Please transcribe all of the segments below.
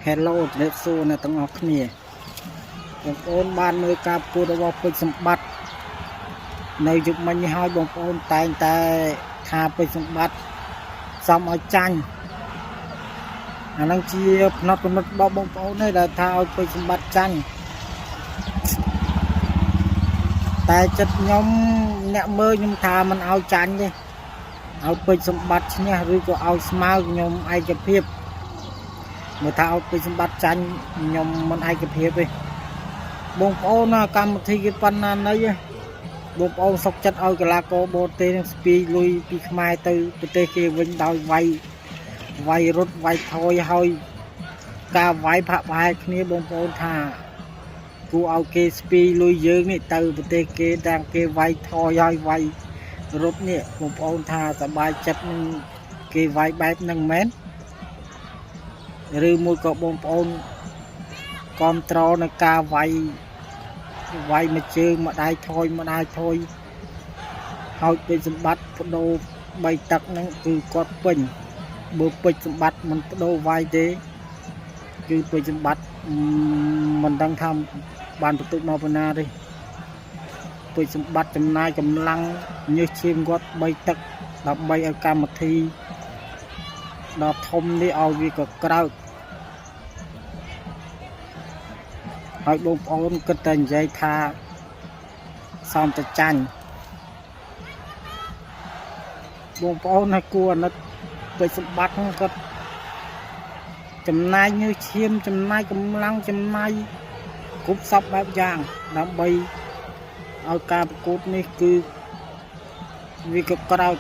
Hello เล็บซูนะต้องออกเนี่ยបងប្អូនបានមើលការប្រកួតរបស់ពេជ្រសម្បត្តិនៅយុគមិញនេះហើយបងប្អូនតែងតែថាពេជ្រសម្បត្តិសំឲ្យចាញ់អានឹងជាផ្នត់គំនិតរបស់បងប្អូននេះដែលថាឲ្យពេជ្រសម្បត្តិចាញ់តែចិត្តខ្ញុំអ្នកមើលខ្ញុំថាមិនឲ្យចាញ់ទេឲ្យពេជ្រសម្បត្តិឈ្នះឬក៏ឲ្យស្មើខ្ញុំឯកភាពមើលថាឲ្យពេជ្រសម្បត្តិចាញ់ខ្ញុំមិនឯកភាពទេបងប្អូនកម្មវិធីគេប៉ុណ្ណាណីបងប្អូនសុកចិត្តឲ្យកីឡាករបរទេសនឹងស្ពីលុយពីខ្មែរទៅប្រទេសគេវិញដោយវាយរត់វាយថយហើយការវាយផាក់ប្រហែលគ្នាបងប្អូនថាគួរឲ្យគេស្ពីលុយយើងនេះទៅប្រទេសគេទាំងគេវាយថយហើយវាយរត់នេះបងប្អូនថាសប្បាយចិត្តនឹងគេវាយបែបហ្នឹងមែនឬមួយក៏បងប្អូនគាំទ្រនៅការវាយមួយជើងមួយដៃថយហើយពេជ្រសម្បត្តិបដូរ3ទឹកហ្នឹងគឺគាត់ពេញបើពេជ្រសម្បត្តិមិនបដូរវាយទេគឺពេជ្រសម្បត្តិមិនដឹងថាបានបន្ទុកមកប៉ុណ្ណាទេពេជ្រសម្បត្តិចំណាយកម្លាំងញើសឈាមគាត់3ទឹកដើម្បីឲ្យកម្មវិធីដ៏ធំនេះឲ្យវាក៏ក្រោកហើយបងប្អូនគិតតែនិយាយថាសំតចាញ់បងប្អូនឲ្យគួរអាណិតពេជ្រសម្បត្តិហ្នឹងគាត់ចំណាយញើសឈាមចំណាយកម្លាំងចំណាយគ្រប់សពបែបយ៉ាងដើម្បីឲ្យការប្រកួតនេះគឺវាក៏ក្រោក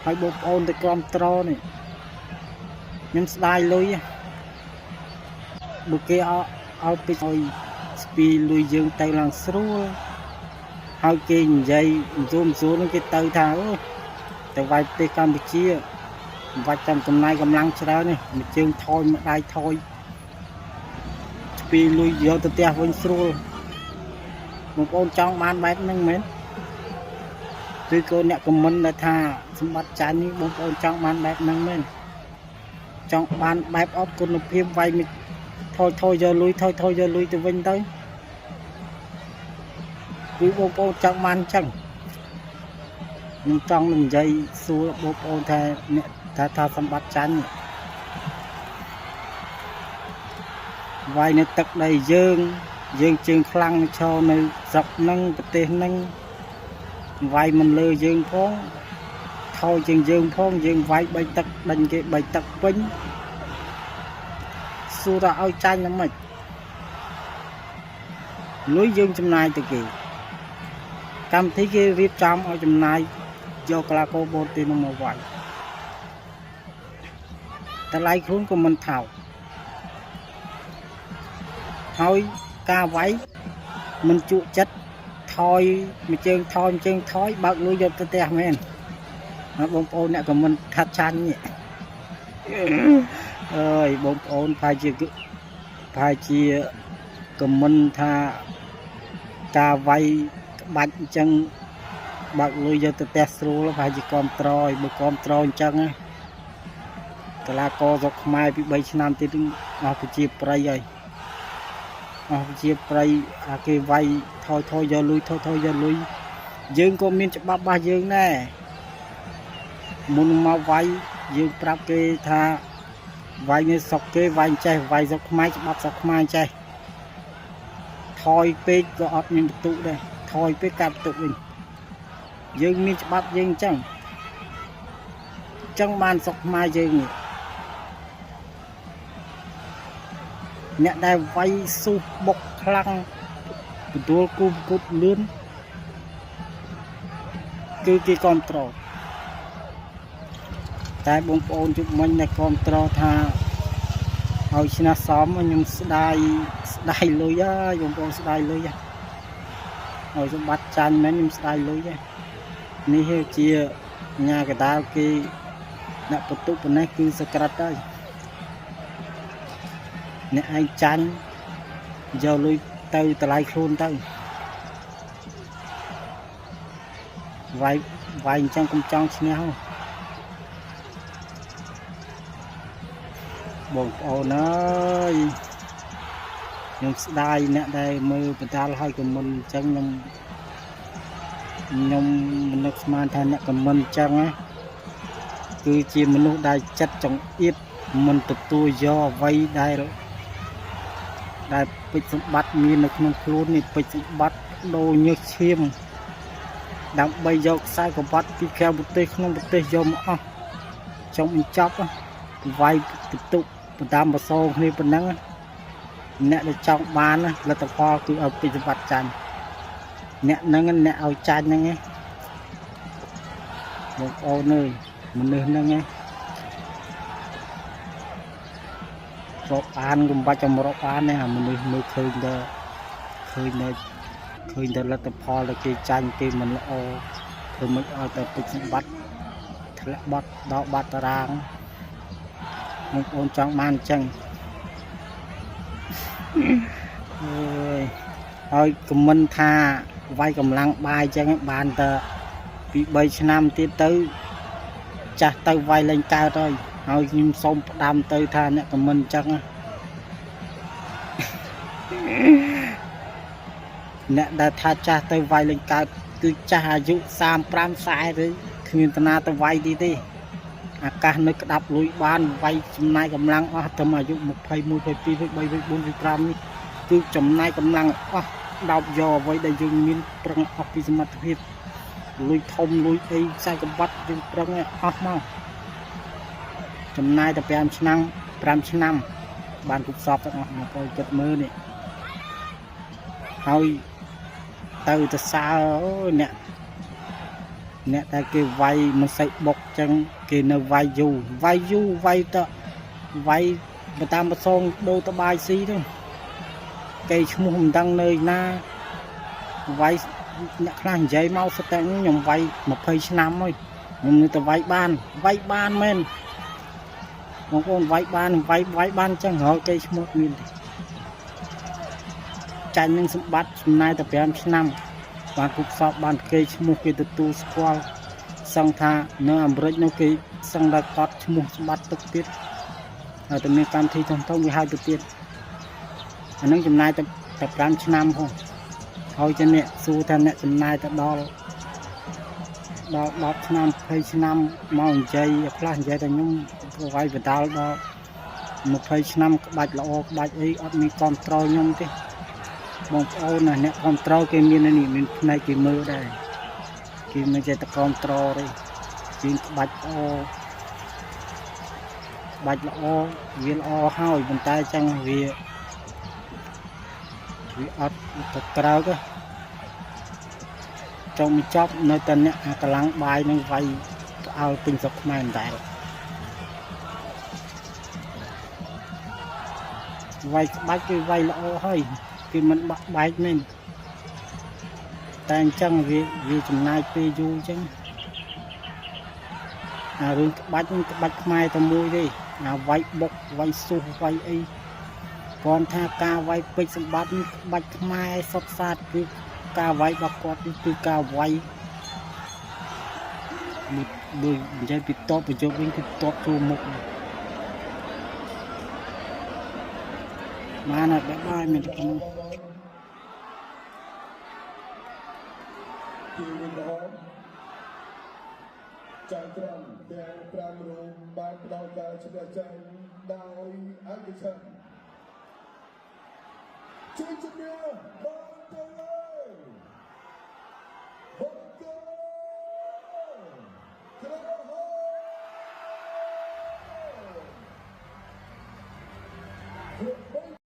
ហើយបងប្អូនទៅគ្រប់ត្រនេះខ្ញុំស្ដាយលុយបើគេឲ្យពេជ្រឲ្យស្ពីលុយយើងទៅឡើងស្រួលហើយគេនិយាយស្រួលគេទៅថាទៅវាយប្រទេសកម្ពុជាវាច់តាមចំណាយកម្លាំងច្រើននេះមួយជើងថយមួយដៃថយស្ពីលុយយកទៅផ្ទះវិញស្រួលបងប្អូនចង់បានបែបហ្នឹងមែនឬក៏អ្នកខមមិនដែលថាសម្បត្តិចាញ់នេះបងប្អូនចង់បានបែបហ្នឹងមែនចង់បានបែបអត់គុណភាពវាយថយយកលុយទៅវិញទៅគឺបងប្អូនចង់បានអញ្ចឹងខ្ញុំចង់និយាយសួរបងប្អូនថាអ្នកថាសម្បត្តិចាញ់វាយនៅទឹកដីយើងជើងខ្លាំងឈរនៅស្រុកហ្នឹងប្រទេសហ្នឹងវាយមិនលើយើងផងថយជាងយើងផងយើងវាយ3ទឹកដេញគេ3ទឹកពេញសួរថាឲ្យចាញ់យ៉ាងម៉េចលុយយើងចំណាយទៅគេកម្មវិធីគេរៀបចំឲ្យចំណាយយកកីឡាករបរទេសនោះមកវាយតម្លៃខ្លួនក៏មិនថោកហើយការវាយមិនជក់ចិត្តថយមួយជើងថយបើកលុយយកទៅផ្ទះមែនបងប្អូនអ្នកក៏មិនថាចាញ់នេះអើយបងប្អូនប្រហែលជាខមមិនថាការវាយក្បាច់អញ្ចឹងបើកលុយយកទៅផ្ទះស្រួលប្រហែលជាគាំទ្រឲ្យបើគាំទ្រអញ្ចឹងកីឡាករស្រុកខ្មែរពី3ឆ្នាំទៀតអស់ប្រជាប្រិយហើយអស់ប្រជាប្រិយអាគេវាយថយយកលុយយើងក៏មានច្បាប់របស់យើងដែរមុនមកវាយយើងប្រាប់គេថាវាយនៅស្រុកគេវាយចេះវាយស្រុកខ្មែរច្បាប់ស្រុកខ្មែរចេះថយពេកក៏អត់មានបន្ទុកដែរថយពេកកាត់បន្ទុកវិញយើងមានច្បាប់យើងអញ្ចឹងបានស្រុកខ្មែរយើងនេះអ្នកដែលវាយស៊ូបុកខ្លាំងបន្ទួលគូប្រកួតលឿនគឺគេគាំទ្រតែបងប្អូនជុំមិញដែលគាំទ្រថាឲ្យឈ្នះសមខ្ញុំស្ដាយលុយហើយបងប្អូនស្ដាយលុយហើយសម្បត្តិចាញ់មែនខ្ញុំស្ដាយលុយនេះជាញ៉ាកដាលគេអ្នកបន្ទុកប៉ុណ្ណេះគឺសក្រិតហើយអ្នកឯងចាញ់យកលុយទៅតម្លៃខ្លួនទៅវាយអញ្ចឹងកុំចង់ឈ្នះ បងប្អូនអើយខ្ញុំស្ដាយអ្នកដែលមើលបណ្ដាលឲ្យខមមិនអញ្ចឹងខ្ញុំនឹកស្មានថាអ្នកខមមិនអញ្ចឹងណាគឺជាមនុស្សដែលចិត្តចង្អៀតមិនទទួលយកអ្វីដែលពេជ្រសម្បត្តិមាននៅក្នុងខ្លួននេះពេជ្រសម្បត្តិដូរញើសឈាមដើម្បីយកខ្សែក្រវ៉ាត់ពីក្រៅប្រទេសក្នុងប្រទេសយកមកអស់ចង់បញ្ចប់វាយបន្ទុកបដាំបសងគ្នាប៉ុណ្ណឹងអ្នកដែលចង់បានលទ្ធផលគឺឲ្យពេជ្រសម្បត្តិចាញ់អ្នកហ្នឹងអ្នកឲ្យចាញ់ហ្នឹងឯងបងប្អូនអើយមនុស្សហ្នឹងឯងរកបានកុំបាច់ចាំរកបានទេអាមនុស្សមើលឃើញតែលទ្ធផលដែលគេចាញ់គេមិនល្អធ្វើមិនឲ្យតែពេជ្រសម្បត្តិធ្លាក់បាត់ដល់បាត់តារាងបងប្អូនចង់បានអញ្ចឹងហើយខមមិនថាវាយកម្លាំងបាយអញ្ចឹងបានតែពី3ឆ្នាំទៀតទៅចាស់ទៅវាយលេងកើតហើយខ្ញុំសូមផ្ដាំទៅថាអ្នកខមមិនអញ្ចឹងអ្នកដែលថាចាស់ទៅវាយលេងកើតគឺចាស់អាយុ35 40ទៅគ្មានតាណាទៅវាយទីទេអាកាសនៅក្តាប់លួយបានវាយចំណាយកម្លាំងអស់ត្រឹមអាយុ21 22 23 24 25នេះគឺចំណាយកម្លាំងអស់ដោបយកអ្វីដែលយើងមានប្រឹងអស់ពីសមត្ថភាពលួយធំលួយអីខ្សែក្រវ៉ាត់យើងប្រឹងអស់មកចំណាយតែ5ឆ្នាំបានគប់សពទាំងអស់មកចូលចិត្តមើលនេះហើយទៅទៅសើអូអ្នកតែគេវាយមិនសូវបុកចឹងគេនៅវាយយូរវាយទៅវាយទៅតាមប្រសងដូរតបាយស៊ីទៅគេឈ្មោះមិនដឹងនៅណាវាយអ្នកខ្លះនិយាយមកសិតតែខ្ញុំវាយ20ឆ្នាំហើយខ្ញុំនៅតែវាយបានមែនបងប្អូនវាយបានចឹងហើយគេឈ្មោះមានចាញ់នឹងសម្បត្តិចំណាយតែ5ឆ្នាំបានគប់សពបានគេឈ្មោះគេទទួលស្គាល់សឹងថានៅអាមេរិកនោះគេសឹងតែកត់ឈ្មោះសម្បត្តិទុកទៀតហើយតែមានកម្មវិធីធំវាហៅទៅទៀតអានឹងចំណាយតែ5ឆ្នាំផងហើយចឹងអ្នកសួរថាអ្នកចំណាយទៅដល់10ឆ្នាំ20ឆ្នាំមកនិយាយខ្លះនិយាយតែខ្ញុំវាយបដាល់ដល់20ឆ្នាំក្បាច់ល្អក្បាច់អីអត់មានគ្រប់ត្រូលខ្ញុំទេបងប្អូនណាអ្នកគ្រប់ត្រូលគេមាននេះមានផ្នែកគេមើលដែរគេមិនចេះតែគ្រប់ត្រូលទេជាងក្បាច់ល្អវាល្អហើយប៉ុន្តែចឹងវាអត់ទៅក្រៅទេចង់បញ្ចប់នៅតែអ្នកអាកម្លាំងបាយនឹងវាយឲ្យពេញស្រុកខ្មែរដែរវាយក្បាច់គេវាយល្អហើយគេមិនបាក់បែកមែនតែអញ្ចឹងវាចំណាយពេលយូរអញ្ចឹងអារឿងក្បាច់ខ្មែរតែមួយទេអាវាយបុកវាយស៊ូវាយអីគាត់ថាការវាយពេជ្រសម្បត្តិក្បាច់ខ្មែរសុទ្ធសាធគឺការវាយរបស់គាត់គឺការវាយដូចនិយាយពីតបប្រយុទ្ធវិញគឺតបចូលមុខបានអត់បាយមានតែនោះចៅត្រង់ទាំង5រូបបានផ្ដល់ការឈ្នះចាញ់ដោយឯកជនជួយជំនឿ